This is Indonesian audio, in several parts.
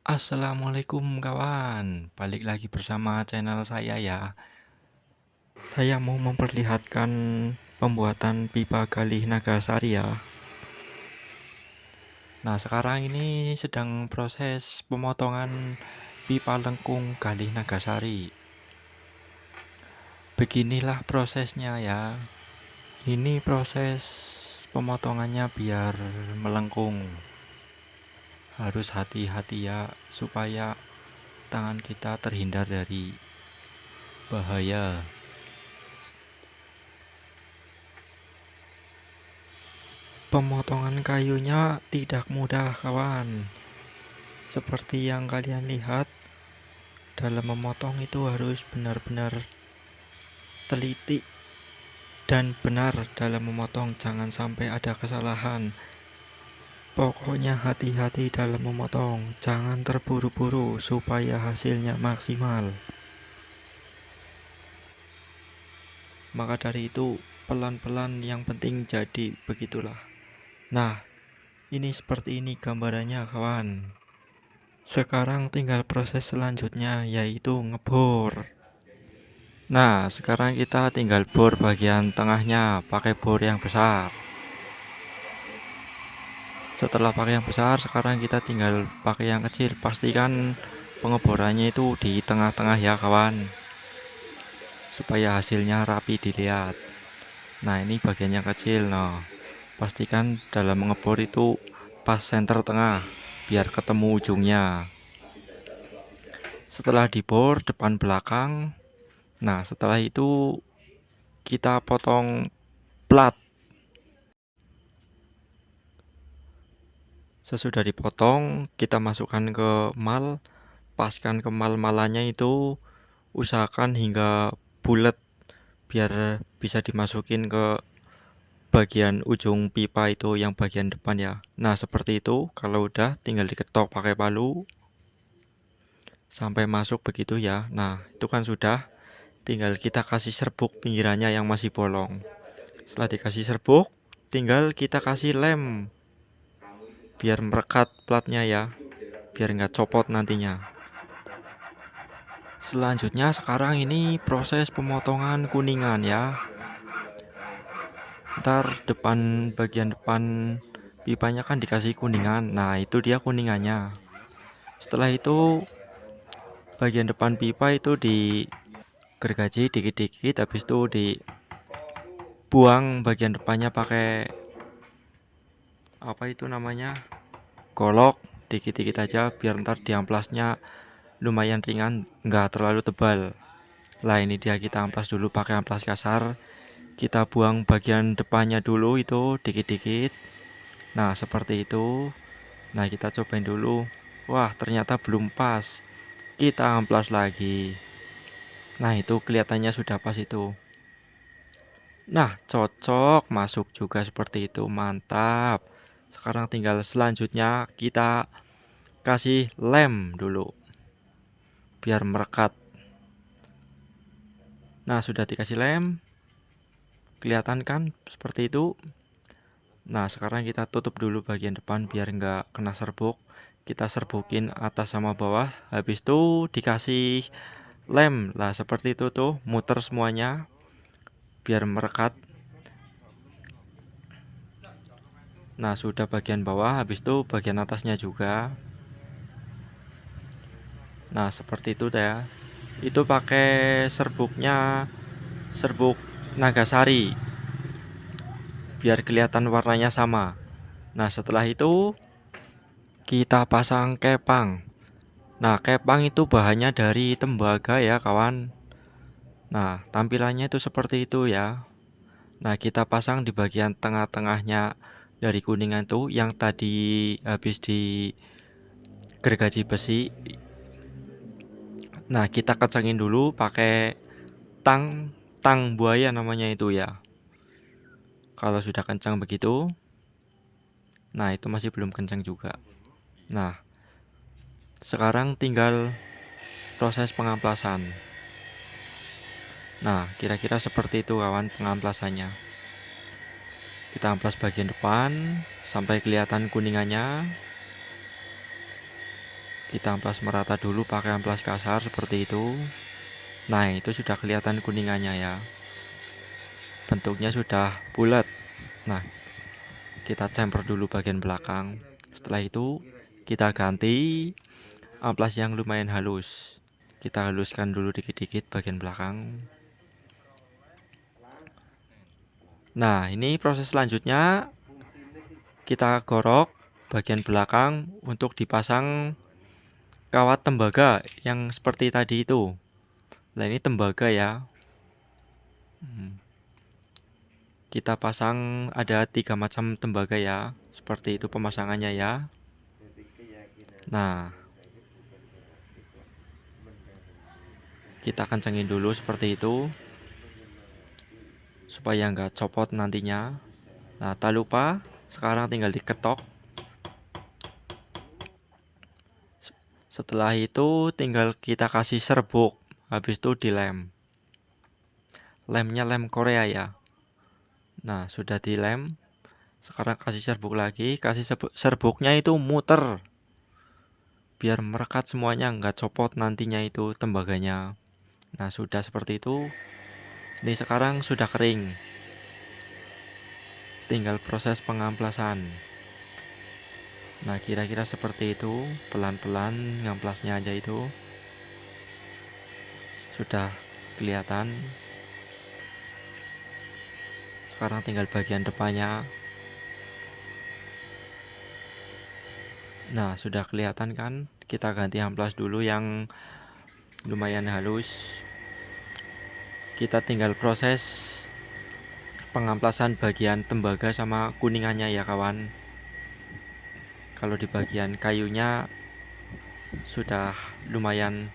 Assalamualaikum kawan, balik lagi bersama channel saya ya. Saya mau memperlihatkan pembuatan pipa Galih Nagasari ya. Nah, sekarang ini sedang proses pemotongan pipa lengkung Galih Nagasari. Beginilah prosesnya ya. Ini proses pemotongannya biar melengkung. Harus hati-hati ya supaya tangan kita terhindar dari bahaya. Pemotongan kayunya tidak mudah kawan. Seperti yang kalian lihat, dalam memotong itu harus benar-benar teliti dan benar dalam memotong, jangan sampai ada kesalahan. Pokoknya hati-hati dalam memotong, jangan terburu-buru supaya hasilnya maksimal. Maka dari itu, pelan-pelan yang penting jadi begitulah. Nah, ini seperti ini gambarannya kawan. Sekarang tinggal proses selanjutnya yaitu ngebor. Nah, sekarang kita tinggal bor bagian tengahnya pakai bor yang besar. Setelah pakai yang besar, sekarang kita tinggal pakai yang kecil. Pastikan pengeborannya itu di tengah-tengah ya kawan, supaya hasilnya rapi dilihat. Nah, ini bagian yang kecil. Nah, pastikan dalam mengebor itu pas center tengah biar ketemu ujungnya. Setelah dibor depan belakang, nah setelah itu kita potong plat. Sesudah dipotong, kita masukkan ke mal. Paskan ke mal-malannya itu usahakan hingga bulat biar bisa dimasukin ke bagian ujung pipa itu yang bagian depan ya. Nah, seperti itu. Kalau udah tinggal diketok pakai palu sampai masuk begitu ya. Nah, itu kan sudah. Tinggal kita kasih serbuk pinggirannya yang masih bolong. Setelah dikasih serbuk, tinggal kita kasih lem biar merekat platnya ya, biar nggak copot nantinya. Selanjutnya sekarang ini proses pemotongan kuningan ya. Ntar bagian depan pipanya kan dikasih kuningan. Nah, itu dia kuningannya. Setelah itu bagian depan pipa itu digergaji dikit-dikit, habis itu dibuang bagian depannya pakai apa itu namanya, golok dikit-dikit aja biar ntar di amplasnya lumayan ringan, nggak terlalu tebal. Lah, ini dia kita amplas dulu pakai amplas kasar. Kita buang bagian depannya dulu itu dikit-dikit. Nah, seperti itu. Nah, kita cobain dulu. Wah, ternyata belum pas. Kita amplas lagi. Nah, itu kelihatannya sudah pas itu. Nah, cocok, masuk juga seperti itu. Mantap. Sekarang tinggal selanjutnya kita kasih lem dulu biar merekat. Nah, sudah dikasih lem, kelihatan kan seperti itu. Nah, sekarang kita tutup dulu bagian depan biar nggak kena serbuk. Kita serbukin atas sama bawah, habis itu dikasih lem lah seperti itu tuh, muter semuanya biar merekat. Nah, sudah bagian bawah, habis itu bagian atasnya juga. Nah, seperti itu ya. Itu pakai serbuknya, serbuk Nagasari biar kelihatan warnanya sama. Nah, setelah itu kita pasang kepang. Nah, kepang itu bahannya dari tembaga ya kawan. Nah, tampilannya itu seperti itu ya. Nah, kita pasang di bagian tengah-tengahnya dari kuningan tuh yang tadi habis di gergaji besi. Nah, kita kecangin dulu pakai tang buaya namanya itu ya. Kalau sudah kencang begitu, nah itu masih belum kencang juga. Nah, sekarang tinggal proses pengamplasan. Nah, kira-kira seperti itu kawan pengamplasannya. Kita amplas bagian depan sampai kelihatan kuningannya. Kita amplas merata dulu pakai amplas kasar seperti itu. Nah, itu sudah kelihatan kuningannya ya. Bentuknya sudah bulat. Nah, kita cemper dulu bagian belakang. Setelah itu kita ganti amplas yang lumayan halus. Kita haluskan dulu dikit-dikit bagian belakang. Nah, ini proses selanjutnya kita gorok bagian belakang untuk dipasang kawat tembaga yang seperti tadi itu. Nah, ini tembaga ya. Kita pasang ada 3 macam tembaga ya, seperti itu pemasangannya ya. Nah, kita kencengin dulu seperti itu supaya nggak copot nantinya. Nah, tak lupa sekarang tinggal diketok. Setelah itu tinggal kita kasih serbuk, habis itu dilem. Lemnya lem Korea ya. Nah, sudah dilem. Sekarang kasih serbuk lagi, kasih serbuknya itu muter biar merekat semuanya, nggak copot nantinya itu tembaganya. Nah, sudah seperti itu. Ini sekarang sudah kering, tinggal proses pengamplasan. Nah, kira-kira seperti itu, pelan-pelan ngamplasnya aja itu sudah kelihatan. Sekarang tinggal bagian depannya. Nah, sudah kelihatan kan? Kita ganti amplas dulu yang lumayan halus. Kita tinggal proses pengamplasan bagian tembaga sama kuningannya ya kawan. Kalau di bagian kayunya sudah lumayan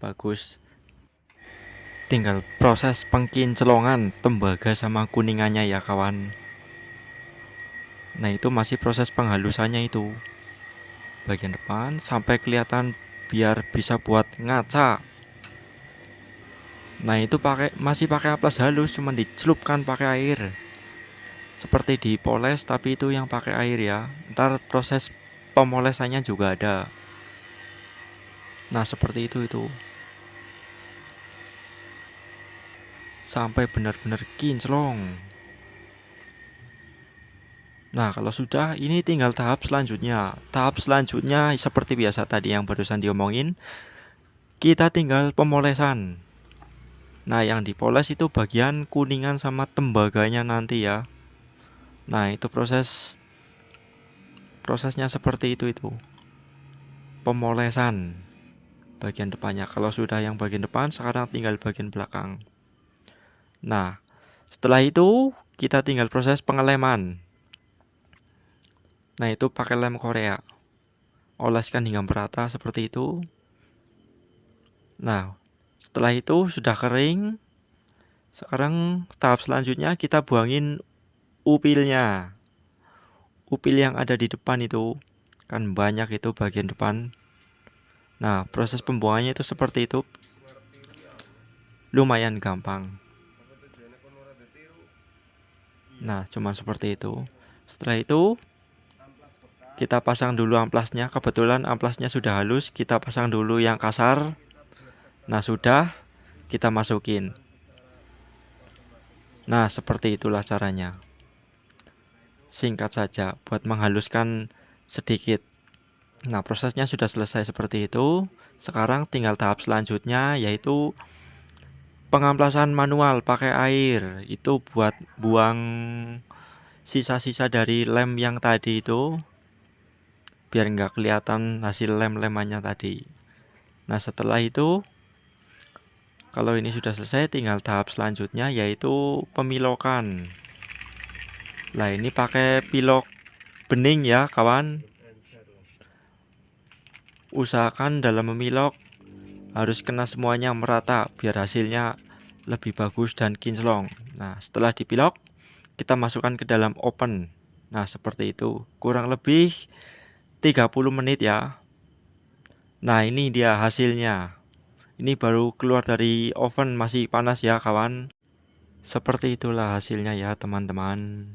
bagus. Tinggal proses pengkincelongan tembaga sama kuningannya ya kawan. Nah, itu masih proses penghalusannya itu. Bagian depan sampai kelihatan biar bisa buat ngaca. Nah, itu masih pakai amplas halus, cuman dicelupkan pakai air. Seperti dipoles tapi itu yang pakai air ya. Ntar proses pemolesannya juga ada. Nah, seperti itu. Sampai benar-benar kinclong. Nah, kalau sudah, ini tinggal tahap selanjutnya. Tahap selanjutnya seperti biasa tadi yang barusan diomongin, kita tinggal pemolesan. Nah, yang dipoles itu bagian kuningan sama tembaganya nanti ya. Nah, itu prosesnya seperti itu. Pemolesan bagian depannya. Kalau sudah yang bagian depan, sekarang tinggal bagian belakang. Nah, setelah itu kita tinggal proses pengeleman. Nah, itu pakai lem Korea. Oleskan hingga merata seperti itu. Nah, setelah itu sudah kering. Sekarang tahap selanjutnya kita buangin upilnya. Upil yang ada di depan itu kan banyak itu bagian depan. Nah, proses pembuangannya itu seperti itu. Lumayan gampang. Nah, cuman seperti itu. Setelah itu kita pasang dulu amplasnya. Kebetulan amplasnya sudah halus, kita pasang dulu yang kasar. Nah, sudah kita masukin. Nah, seperti itulah caranya. Singkat saja buat menghaluskan sedikit. Nah, prosesnya sudah selesai seperti itu. Sekarang tinggal tahap selanjutnya, yaitu pengamplasan manual pakai air. Itu buat buang sisa-sisa dari lem yang tadi itu, biar nggak kelihatan hasil lem-lemannya tadi. Nah, setelah itu, kalau ini sudah selesai, tinggal tahap selanjutnya yaitu pemilokan. Nah, ini pakai pilok bening ya kawan. Usahakan dalam memilok harus kena semuanya merata biar hasilnya lebih bagus dan kinclong. Nah, setelah dipilok, kita masukkan ke dalam oven. Nah, seperti itu. Kurang lebih 30 menit ya. Nah, ini dia hasilnya. Ini baru keluar dari oven, masih panas ya kawan. Seperti itulah hasilnya ya teman-teman.